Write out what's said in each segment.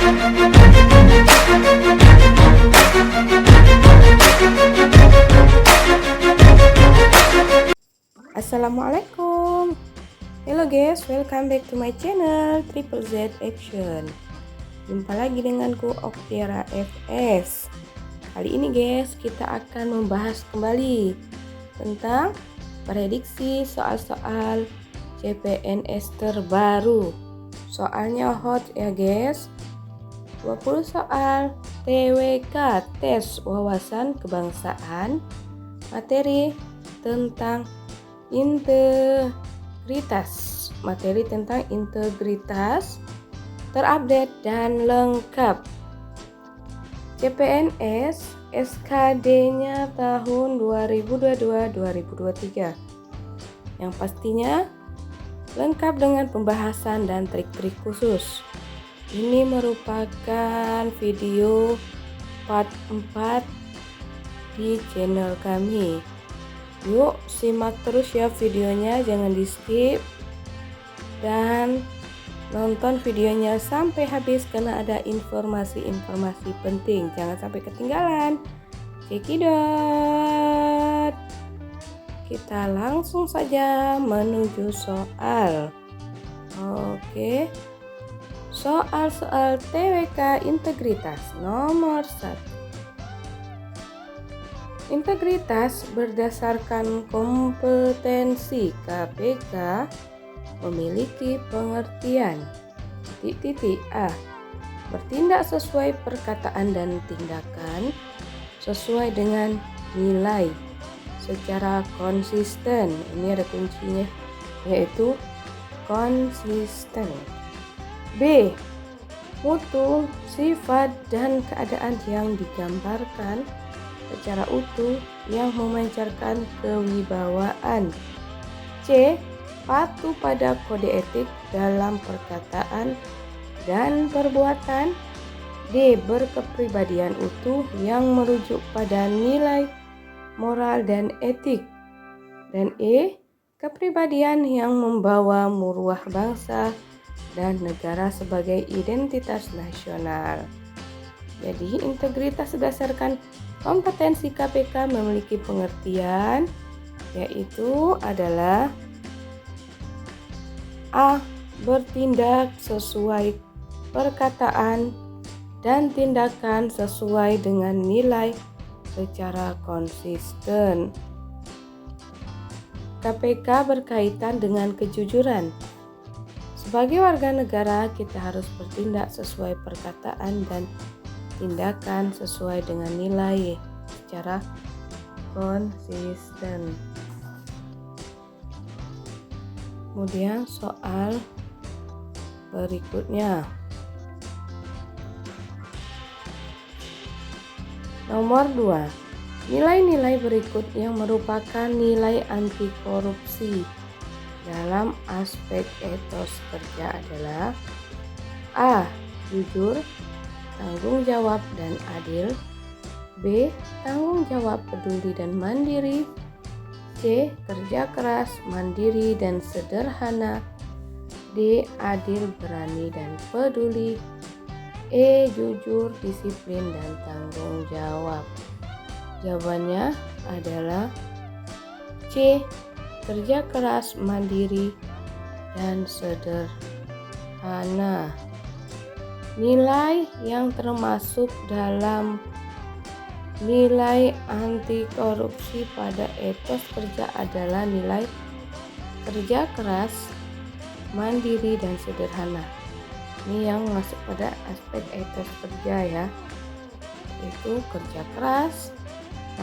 Assalamualaikum. Hello guys, welcome back to my channel Triple Z Action. Jumpa lagi denganku Oktiara FS. Kali ini guys, kita akan membahas kembali tentang prediksi soal-soal CPNS terbaru. Soalnya hot ya guys. 20 soal TWK, tes wawasan kebangsaan, materi tentang integritas terupdate dan lengkap. CPNS SKD-nya tahun 2022-2023 yang pastinya lengkap dengan pembahasan dan trik-trik khusus. Ini merupakan video part 4 di channel kami. Yuk simak terus ya videonya, jangan di skip dan nonton videonya sampai habis karena ada informasi-informasi penting, jangan sampai ketinggalan. Cekidot, kita langsung saja menuju soal. Oke, soal-soal TWK integritas nomor 1. Integritas berdasarkan kompetensi KPK memiliki pengertian A. Bertindak sesuai perkataan dan tindakan sesuai dengan nilai secara konsisten. Ini ada kuncinya, yaitu konsisten. B. Mutu, sifat, dan keadaan yang digambarkan secara utuh yang memancarkan kewibawaan. C. Patuh pada kode etik dalam perkataan dan perbuatan. D. Berkepribadian utuh yang merujuk pada nilai moral dan etik. Dan E. Kepribadian yang membawa marwah bangsa dan negara sebagai identitas nasional. Jadi integritas berdasarkan kompetensi KPK memiliki pengertian, yaitu adalah A. Bertindak sesuai perkataan dan tindakan sesuai dengan nilai secara konsisten. KPK berkaitan dengan kejujuran. Sebagai warga negara, kita harus bertindak sesuai perkataan dan tindakan sesuai dengan nilai secara konsisten. Kemudian soal berikutnya. Nomor 2. Nilai-nilai berikut yang merupakan nilai anti korupsi dalam aspek etos kerja adalah A. Jujur, tanggung jawab dan adil. B. Tanggung jawab, peduli dan mandiri. C. Kerja keras, mandiri dan sederhana. D. Adil, berani dan peduli. E. Jujur, disiplin dan tanggung jawab. Jawabannya adalah C. Kerja keras, mandiri dan sederhana. Nilai yang termasuk dalam nilai anti korupsi pada etos kerja adalah nilai kerja keras, mandiri dan sederhana. Ini yang masuk pada aspek etos kerja ya, itu kerja keras,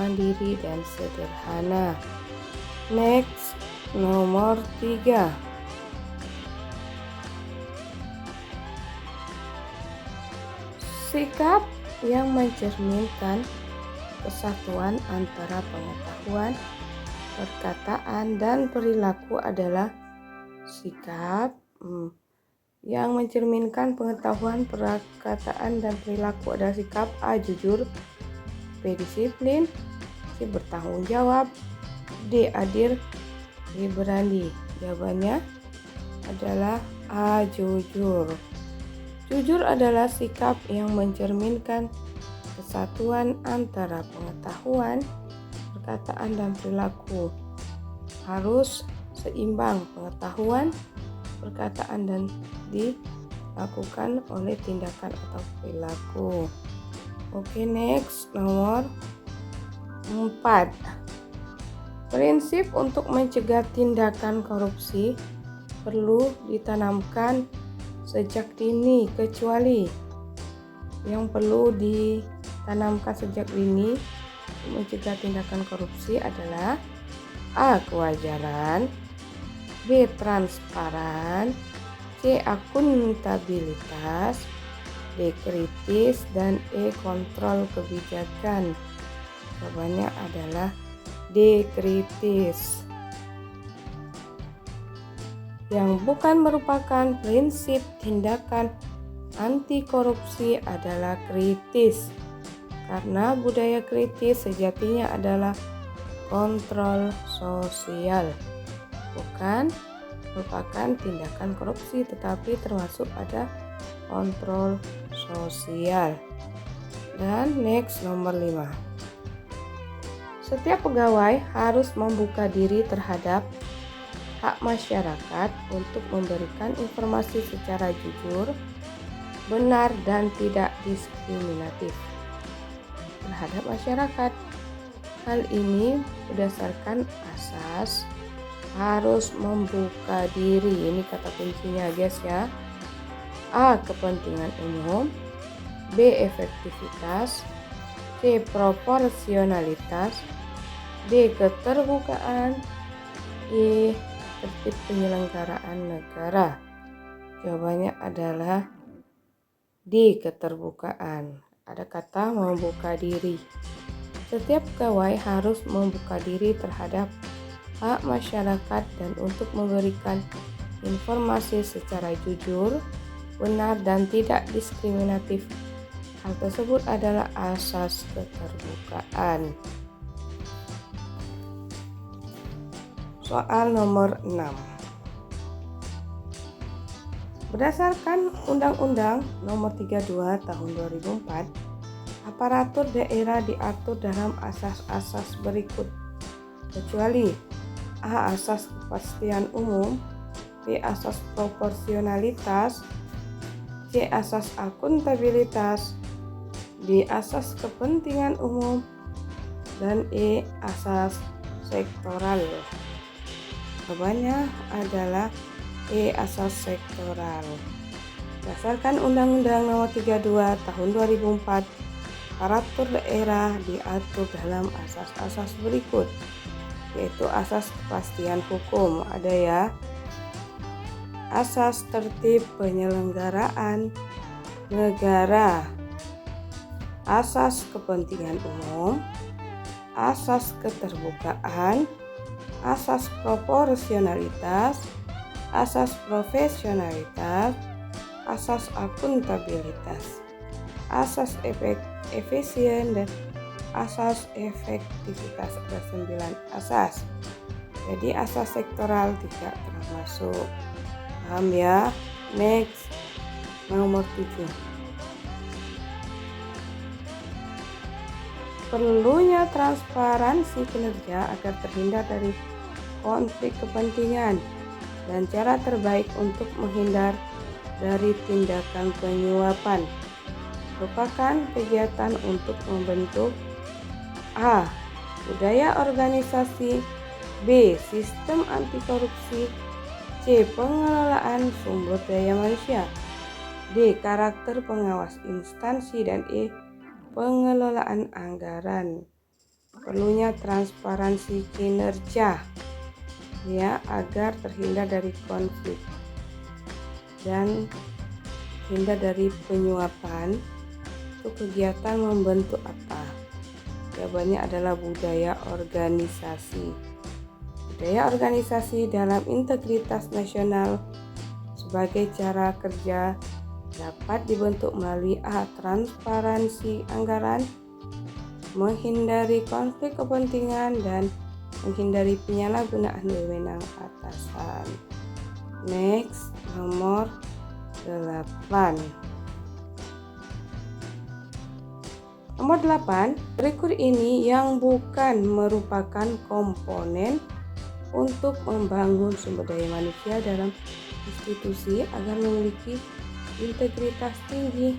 mandiri dan sederhana. Next, nomor 3. Sikap yang mencerminkan kesatuan antara pengetahuan, perkataan, dan perilaku adalah sikap yang mencerminkan pengetahuan, perkataan, dan perilaku adalah sikap A. Jujur, B. Disiplin, C. Bertanggung jawab, D. Adil, E. Berani. Jawabannya adalah A. Jujur. Jujur adalah sikap yang mencerminkan kesatuan antara pengetahuan, perkataan, dan perilaku. Harus seimbang pengetahuan, perkataan, dan dilakukan oleh tindakan atau perilaku. Oke, next, nomor 4. Prinsip untuk mencegah tindakan korupsi perlu ditanamkan sejak dini, kecuali yang perlu ditanamkan sejak dini untuk mencegah tindakan korupsi adalah A. Kewajaran, B. Transparan, C. Akuntabilitas, D. Kritis, dan E. Kontrol kebijakan. Jawabannya adalah D. Kritis. Yang bukan merupakan prinsip tindakan anti korupsi adalah kritis, karena budaya kritis sejatinya adalah kontrol sosial, bukan merupakan tindakan korupsi, tetapi termasuk pada kontrol sosial. Dan next, nomor 5. Setiap pegawai harus membuka diri terhadap hak masyarakat untuk memberikan informasi secara jujur, benar, dan tidak diskriminatif terhadap masyarakat. Hal ini berdasarkan asas harus membuka diri. Ini kata kuncinya, guys, ya. A. Kepentingan umum, B. Efektivitas, C. Proporsionalitas, D. Keterbukaan, E. Tertib penyelenggaraan negara. Jawabannya adalah D. Keterbukaan. Ada kata membuka diri. Setiap pegawai harus membuka diri terhadap hak masyarakat dan untuk memberikan informasi secara jujur, benar, dan tidak diskriminatif. Hal tersebut adalah asas keterbukaan. Soal nomor 6. Berdasarkan Undang-Undang Nomor 32 Tahun 2004, aparatur daerah diatur dalam asas-asas berikut, kecuali A. Asas kepastian umum, B. Asas proporsionalitas, C. Asas akuntabilitas, D. Asas kepentingan umum, dan E. Asas sektoral. Jawabannya adalah E. Asas sektoral. Berdasarkan Undang-Undang Nomor 32 Tahun 2004, aparatur daerah diatur dalam asas-asas berikut, yaitu asas kepastian hukum, ada ya, asas tertib penyelenggaraan negara, asas kepentingan umum, asas keterbukaan, asas proporsionalitas, asas profesionalitas, asas akuntabilitas, asas efisien, dan asas efektivitas. Ada 9 asas. Jadi asas sektoral tidak termasuk. Paham ya? Next, nomor 7. Perlunya transparansi kinerja agar terhindar dari konflik kepentingan, dan cara terbaik untuk menghindar dari tindakan penyuapan merupakan kegiatan untuk membentuk A. Budaya organisasi, B. Sistem anti korupsi, C. Pengelolaan sumber daya manusia, D. Karakter pengawas instansi, dan E. Pengelolaan anggaran. Perlunya transparansi kinerja ya, agar terhindar dari konflik dan terhindar dari penyuapan. Itu kegiatan membentuk apa? Jawabannya adalah budaya organisasi. Budaya organisasi dalam integritas nasional sebagai cara kerja dapat dibentuk melalui A. Transparansi anggaran, menghindari konflik kepentingan, dan menghindari penyalahgunaan wewenang atasan. Next, nomor 8. Nomor 8, berikut ini yang bukan merupakan komponen untuk membangun sumber daya manusia dalam institusi agar memiliki integritas tinggi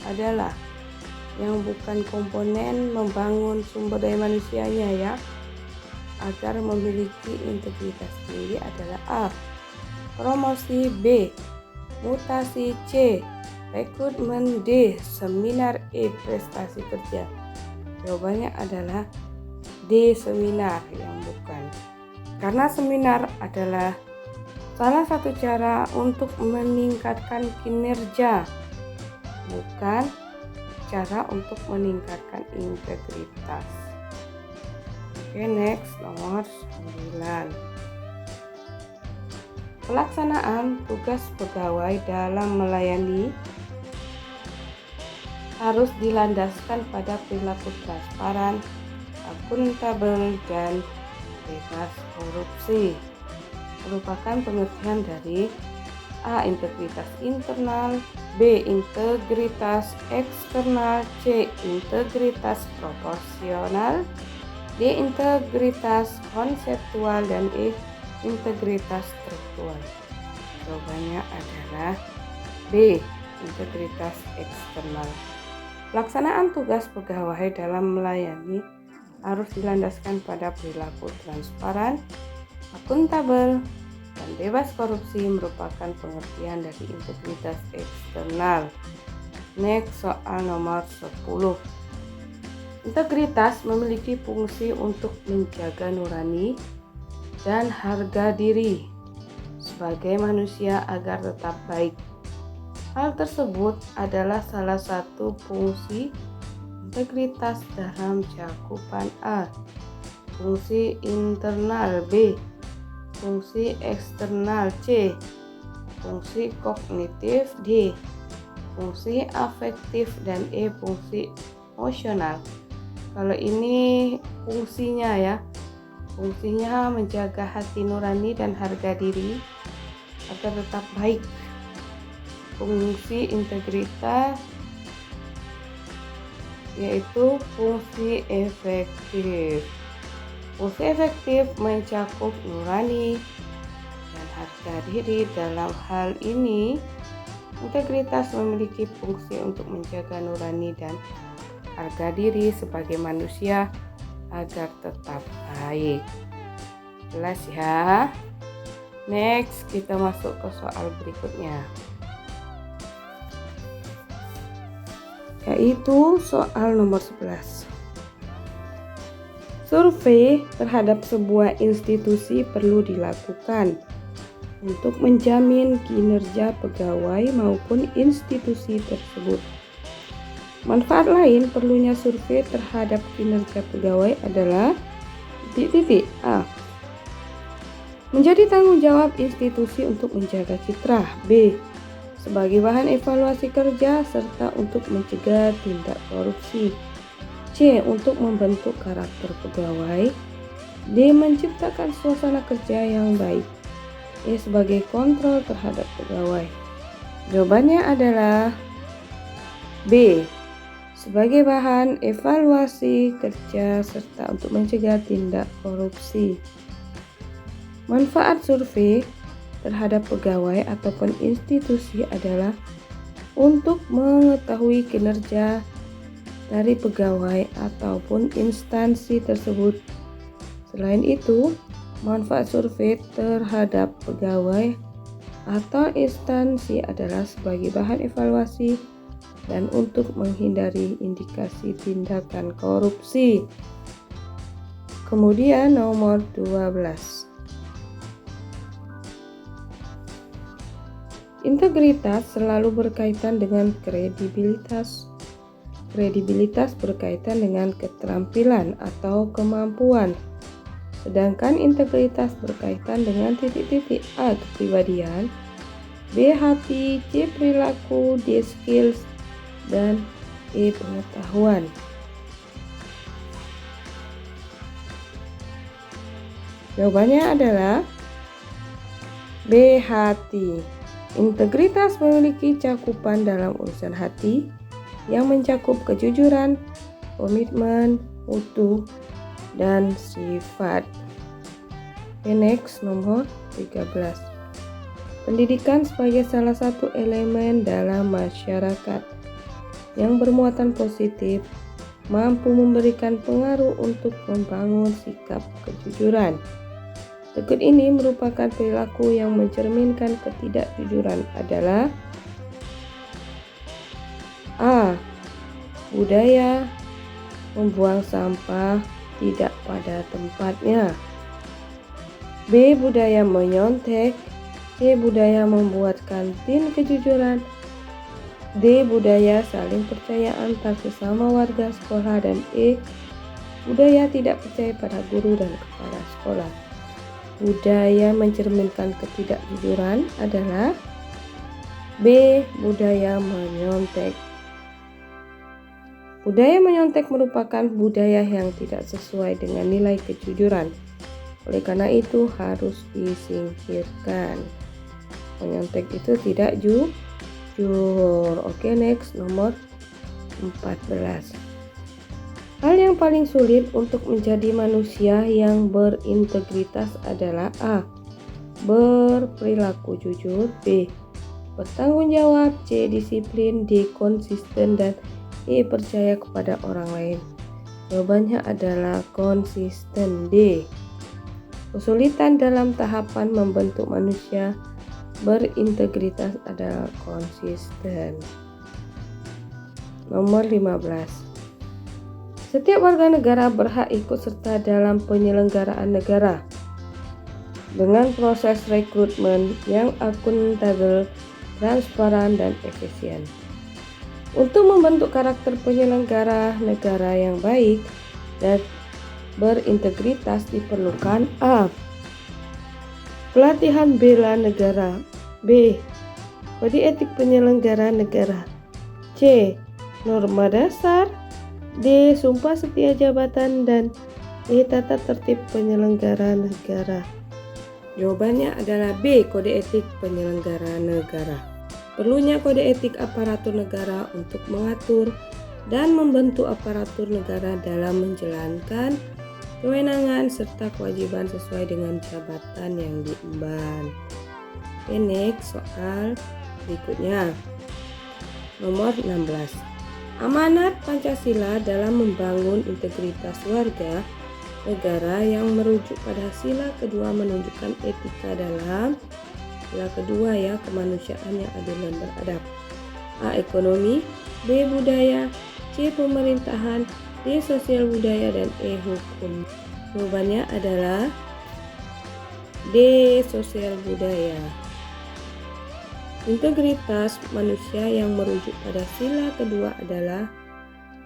adalah yang bukan komponen membangun sumber daya manusianya ya agar memiliki integritas tinggi adalah A. Promosi, B. Mutasi, C. Rekrutmen, D. Seminar, E. Prestasi kerja. Jawabannya adalah D. Seminar yang bukan. Karena seminar adalah salah satu cara untuk meningkatkan kinerja, bukan cara untuk meningkatkan integritas. Oke, next, nomor 9. Pelaksanaan tugas pegawai dalam melayani harus dilandaskan pada perilaku transparan, akuntabel, dan bebas korupsi. Merupakan pengertian dari A. Integritas internal, B. Integritas eksternal, C. Integritas proporsional, D. Integritas konseptual, dan E. Integritas struktural. Jawabannya adalah B. Integritas eksternal. Pelaksanaan tugas pegawai dalam melayani harus dilandaskan pada perilaku transparan, akuntabel, dan bebas korupsi merupakan pengertian dari integritas eksternal. Next, soal nomor 10. Integritas memiliki fungsi untuk menjaga nurani dan harga diri sebagai manusia agar tetap baik. Hal tersebut adalah salah satu fungsi integritas dalam cakupan A. Fungsi internal, B. Fungsi eksternal, C. Fungsi kognitif, D. Fungsi afektif, dan E. Fungsi emosional. Kalau ini fungsinya ya, fungsinya menjaga hati nurani dan harga diri agar tetap baik. Fungsi integritas yaitu fungsi efektif. Fungsi efektif mencakup nurani dan harga diri. Dalam hal ini, integritas memiliki fungsi untuk menjaga nurani dan harga diri sebagai manusia agar tetap baik. Jelas ya? Next, kita masuk ke soal berikutnya, yaitu soal nomor 11. Survei terhadap sebuah institusi perlu dilakukan untuk menjamin kinerja pegawai maupun institusi tersebut. Manfaat lain perlunya survei terhadap kinerja pegawai adalah A. Menjadi tanggung jawab institusi untuk menjaga citra. B. Sebagai bahan evaluasi kerja serta untuk mencegah tindak korupsi. C. Untuk membentuk karakter pegawai. D. Menciptakan suasana kerja yang baik. E. Sebagai kontrol terhadap pegawai. Jawabannya adalah B. Sebagai bahan evaluasi kerja serta untuk mencegah tindak korupsi. Manfaat survei terhadap pegawai ataupun institusi adalah untuk mengetahui kinerja dari pegawai ataupun instansi tersebut. Selain itu, manfaat survei terhadap pegawai atau instansi adalah sebagai bahan evaluasi dan untuk menghindari indikasi tindakan korupsi. Kemudian nomor 12. Integritas selalu berkaitan dengan kredibilitas. Kredibilitas berkaitan dengan keterampilan atau kemampuan. Sedangkan integritas berkaitan dengan titik-titik. A. Kepribadian, B. Hati, C. Perilaku, D. Skills, dan E. Pengetahuan. Jawabannya adalah B. Hati. Integritas memiliki cakupan dalam urusan hati yang mencakup kejujuran, komitmen, mutu, dan sifat. Next, nomor 13. Pendidikan sebagai salah satu elemen dalam masyarakat yang bermuatan positif mampu memberikan pengaruh untuk membangun sikap kejujuran. Berikut ini merupakan perilaku yang mencerminkan ketidakjujuran adalah A. Budaya membuang sampah tidak pada tempatnya. B. Budaya menyontek. C. Budaya membuat kantin kejujuran. D. Budaya saling percaya antar sesama warga sekolah. Dan E. Budaya tidak percaya pada guru dan kepala sekolah. Budaya mencerminkan ketidakjujuran adalah B. Budaya menyontek. Budaya menyontek merupakan budaya yang tidak sesuai dengan nilai kejujuran. Oleh karena itu harus disingkirkan. Menyontek itu tidak jujur. Oke, next, nomor 14. Hal yang paling sulit untuk menjadi manusia yang berintegritas adalah A. Berperilaku jujur. B. Bertanggung jawab. C. Disiplin. D. Konsisten. Dan E. Percaya kepada orang lain. Jawabannya adalah konsisten. D. Kesulitan dalam tahapan membentuk manusia berintegritas adalah konsisten. Nomor 15. Setiap warga negara berhak ikut serta dalam penyelenggaraan negara dengan proses rekrutmen yang akuntabel, transparan, dan efisien. Untuk membentuk karakter penyelenggara negara yang baik dan berintegritas diperlukan A. Pelatihan bela negara. B. Kode etik penyelenggara negara. C. Norma dasar. D. Sumpah setia jabatan. Dan E. Tata tertib penyelenggara negara. Jawabannya adalah B. Kode etik penyelenggara negara. Perlunya kode etik aparatur negara untuk mengatur dan membentuk aparatur negara dalam menjalankan kewenangan serta kewajiban sesuai dengan jabatan yang diemban. Next, soal berikutnya. Nomor 16. Amanat Pancasila dalam membangun integritas warga negara yang merujuk pada sila kedua menunjukkan etika dalam sila kedua kemanusiaan yang adil dan beradab. A. Ekonomi. B. Budaya. C. Pemerintahan. D. Sosial budaya. Dan E. Hukum. Jawabannya adalah D. Sosial budaya. Integritas manusia yang merujuk pada sila kedua adalah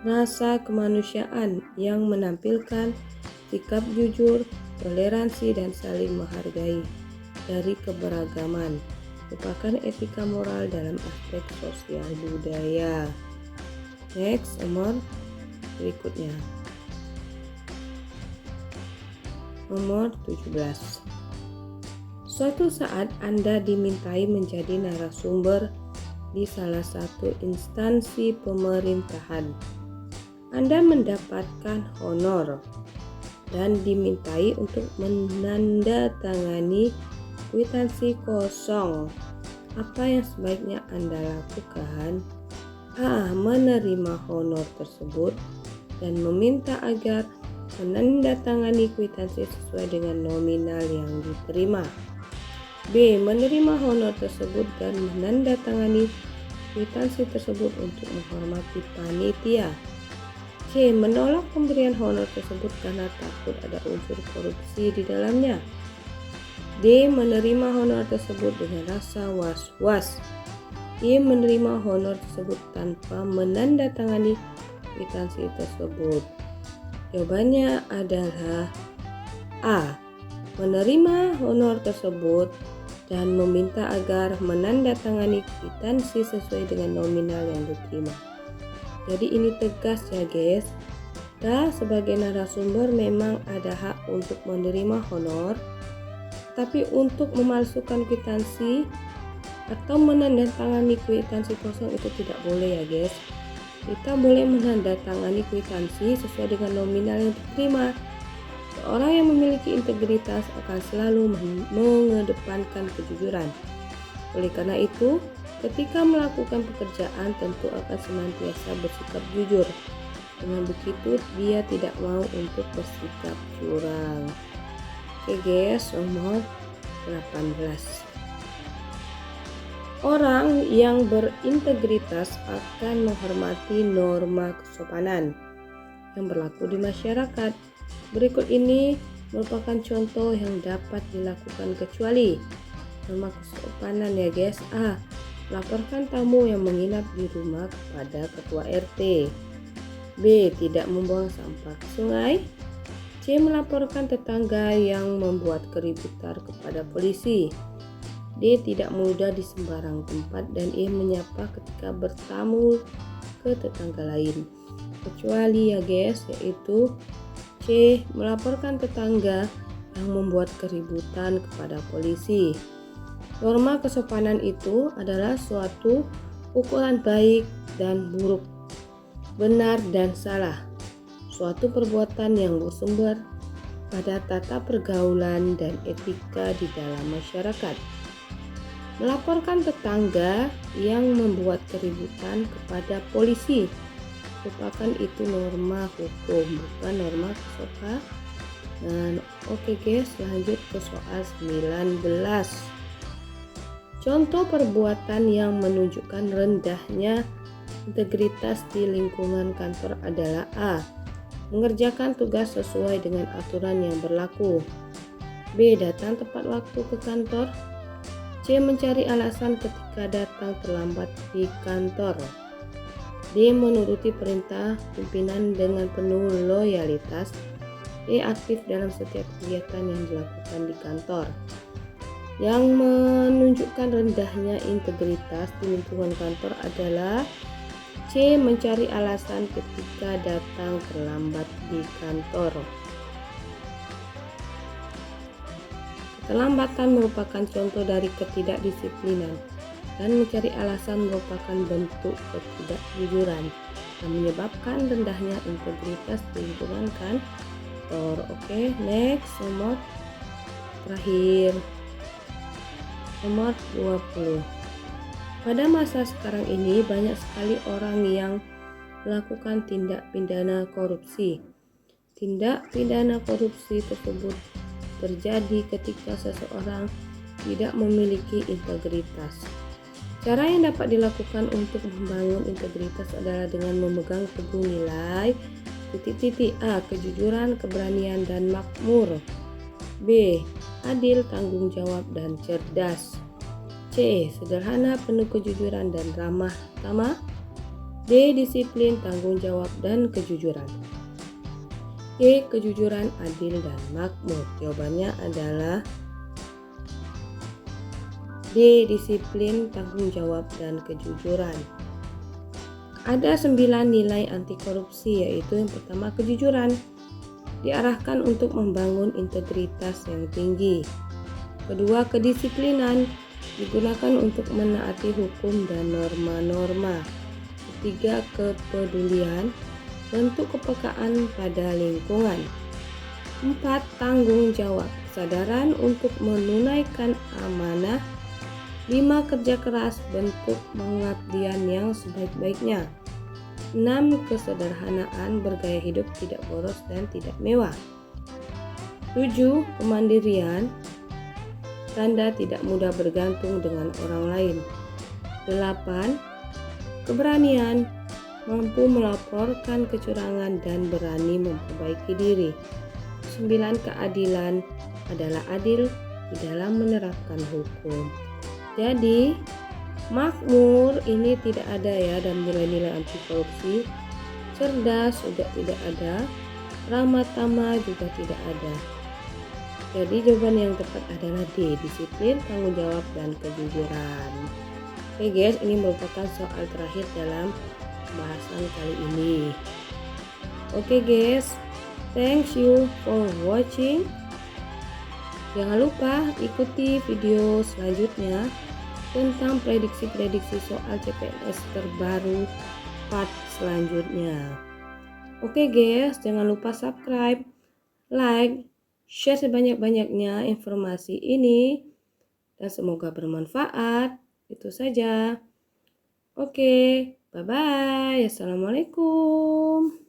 rasa kemanusiaan yang menampilkan sikap jujur, toleransi, dan saling menghargai dari keberagaman. Merupakan etika moral dalam aspek sosial budaya. Next, nomor berikutnya. Nomor 17. Suatu saat Anda dimintai menjadi narasumber di salah satu instansi pemerintahan. Anda mendapatkan honor dan dimintai untuk menandatangani kwitansi kosong. Apa yang sebaiknya Anda lakukan? A. Menerima honor tersebut dan meminta agar menandatangani kwitansi sesuai dengan nominal yang diterima. B. Menerima honor tersebut dan menandatangani kwitansi tersebut untuk menghormati panitia. C. Menolak pemberian honor tersebut karena takut ada unsur korupsi di dalamnya. D. Menerima honor tersebut dengan rasa was-was. E. Menerima honor tersebut tanpa menandatangani kwitansi tersebut. Jawabannya adalah A. Menerima honor tersebut dan meminta agar menandatangani kwitansi sesuai dengan nominal yang diterima. Jadi ini tegas ya guys. Kita sebagai narasumber memang ada hak untuk menerima honor, tapi untuk memalsukan kwitansi atau menandatangani kwitansi kosong itu tidak boleh ya guys. kita boleh menandatangani kwitansi sesuai dengan nominal yang diterima. Seorang yang memiliki integritas akan selalu mengedepankan kejujuran. Oleh karena itu, ketika melakukan pekerjaan tentu akan senantiasa bersikap jujur. Dengan begitu, dia tidak mau untuk bersikap curang. Oke guys, nomor 18. Orang yang berintegritas akan menghormati norma kesopanan yang berlaku di masyarakat. Berikut ini merupakan contoh yang dapat dilakukan kecuali norma kesopanan ya guys. A. Laporkan tamu yang menginap di rumah kepada ketua RT. B. Tidak membuang sampah ke sungai. C. Melaporkan tetangga yang membuat keributan kepada polisi. D. Tidak mudah di sembarang tempat. Dan E. Menyapa ketika bertamu ke tetangga lain. Kecuali ya guys, yaitu C. Melaporkan tetangga yang membuat keributan kepada polisi. Norma kesopanan itu adalah suatu ukuran baik dan buruk, benar dan salah, suatu perbuatan yang bersumber pada tata pergaulan dan etika di dalam masyarakat. Melaporkan tetangga yang membuat keributan kepada polisi merupakan itu norma hukum, bukan norma kesopanan. Oke guys, lanjut ke soal 19. Contoh perbuatan yang menunjukkan rendahnya integritas di lingkungan kantor adalah A. Mengerjakan tugas sesuai dengan aturan yang berlaku. B. Datang tepat waktu ke kantor. C. Mencari alasan ketika datang terlambat di kantor. D. Menuruti perintah pimpinan dengan penuh loyalitas. E. Aktif dalam setiap kegiatan yang dilakukan di kantor. Yang menunjukkan rendahnya integritas di lingkungan kantor adalah C. Mencari alasan ketika datang terlambat di kantor. Keterlambatan merupakan contoh dari ketidakdisiplinan dan mencari alasan merupakan bentuk ketidakjujuran yang menyebabkan rendahnya integritas di lingkungan kantor. Oke, next, nomor terakhir. Nomor 20. Pada masa sekarang ini banyak sekali orang yang melakukan tindak pidana korupsi. Tindak pidana korupsi tersebut terjadi ketika seseorang tidak memiliki integritas. Cara yang dapat dilakukan untuk membangun integritas adalah dengan memegang teguh nilai A. Kejujuran, keberanian, dan makmur. B. Adil, tanggung jawab, dan cerdas. C. Sederhana, penuh kejujuran, dan ramah tamah. D. Disiplin, tanggung jawab, dan kejujuran. E. Kejujuran, adil, dan makmur. Jawabannya adalah D. Disiplin, tanggung jawab, dan kejujuran. Ada 9 nilai anti korupsi, yaitu yang pertama kejujuran. Diarahkan untuk membangun integritas yang tinggi. Kedua, kedisiplinan digunakan untuk menaati hukum dan norma-norma. Ketiga, kepedulian, bentuk kepekaan pada lingkungan. 4. Tanggung jawab, kesadaran untuk menunaikan amanah. 5. Kerja keras, bentuk pengabdian yang sebaik-baiknya. 6. Kesederhanaan, bergaya hidup tidak boros dan tidak mewah. 7. Kemandirian, tanda tidak mudah bergantung dengan orang lain. 8. Keberanian, mampu melaporkan kecurangan dan berani memperbaiki diri. 9. Keadilan, adalah adil di dalam menerapkan hukum. Jadi makmur ini tidak ada ya dalam nilai-nilai anti korupsi. Cerdas juga tidak ada. Ramah tamah juga tidak ada. Jadi jawaban yang tepat adalah D. Disiplin, tanggung jawab, dan kejujuran. Oke guys, ini merupakan soal terakhir dalam bahasan kali ini. Oke guys, thanks you for watching. Jangan lupa ikuti video selanjutnya tentang prediksi-prediksi soal CPNS terbaru part selanjutnya. Oke guys, jangan lupa subscribe, like, share sebanyak-banyaknya informasi ini dan semoga bermanfaat. Itu saja. Oke, bye-bye. Assalamualaikum.